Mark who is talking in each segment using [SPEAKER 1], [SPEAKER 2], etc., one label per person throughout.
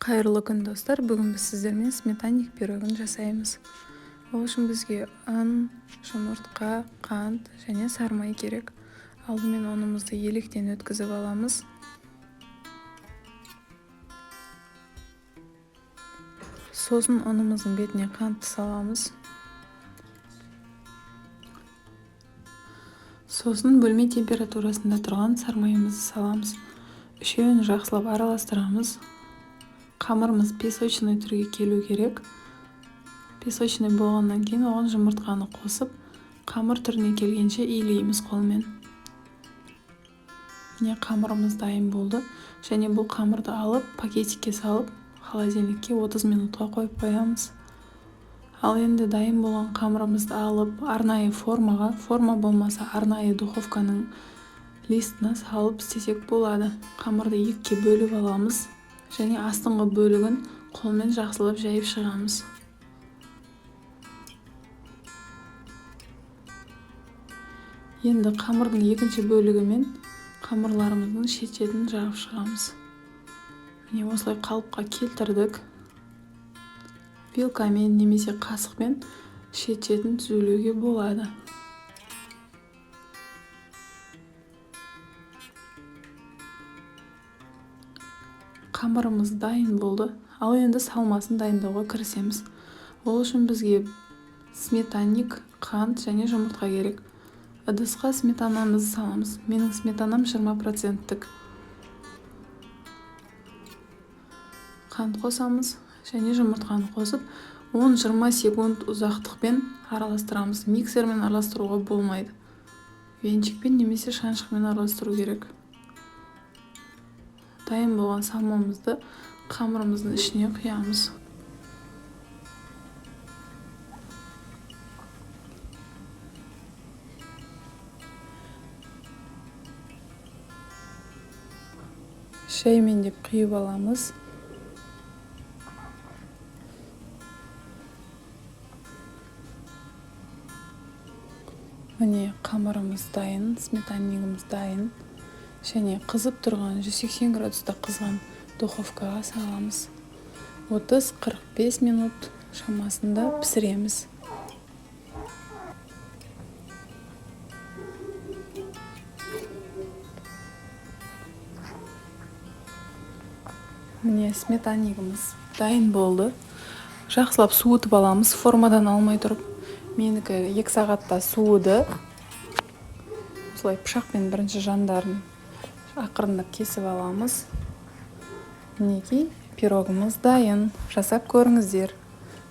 [SPEAKER 1] Қайырлы күн достар, бүгін біз сіздермен сметанник пирогын жасаймыз. Ол үшін бізге ұн, жұмыртқа, қант және сармай керек. Алдымен ұнымызды електен өткізіп аламыз. Сосын ұнымыздың бетіне қантты саламыз. Сосын бөлме температурасында тұрған сармайымызды саламыз. Үшеуін жақсылап араластырамыз. Қамырымыз песочный түрге келу керек. Песочный болғаннан кейін оған жұмыртқаны қосып, қамыр түріне келгенше илейміз қолмен. Міне қамырымыз дайын болды. Және бұл қамырды алып, пакетикке салып, холодильникке 30 минутқа қойып қоямыз. Ал енді дайын болған қамырымызды алып, арнайы формаға, форма болмаса арнайы духовканың листіне салып істесек болады. Қамырды екіге бөліп аламыз. Және астыңғы бөлігін қолмен жақсылап жайып шығамыз. Енді қамырдың екінші бөлігімен қамырларымыздың шет-шетін жағып шығамыз. Міне осылай қалыпқа келтірдік. Вилкамен немесе қасықпен шет-шетін түзулеуге болады. Қамырымыз дайын болды. Ал енді салмасын дайындауға кірісеміз. Ол үшін бізге сметанник, қант және жұмыртқа керек. Ыдысқа сметанамызды саламыз. Менің сметанам 20%-тік. Қант қосамыз және жұмыртқаны қосып, 10-20 секунд ұзақтықпен араластырамыз. Миксермен араластыруға болмайды. Венчикпен немесе шаншықпен араластыру керек. Дайын болған салмамызды қамырымыздың ішіне құямыз. Шаймен деп құйып аламыз. Міне қамырымыз дайын, сметаннигіміз дайын. Және қызып тұрған 180 градуста қызған духовкаға саламыз. 30-45 минут шамасында пісіреміз. Міне сметаннигіміз дайын болды. Жақсылап суытып аламыз, формадан алмай тұрып. Менікі 2 сағатта суыды. Осылай пышақпен бірінші жандарын ақырындап кесіп аламыз. Мінекей пирогымыз дайын. Жасап көріңіздер.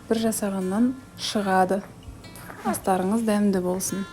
[SPEAKER 1] Бір жасағаннан шығады. Астарыңыз дәмді болсын.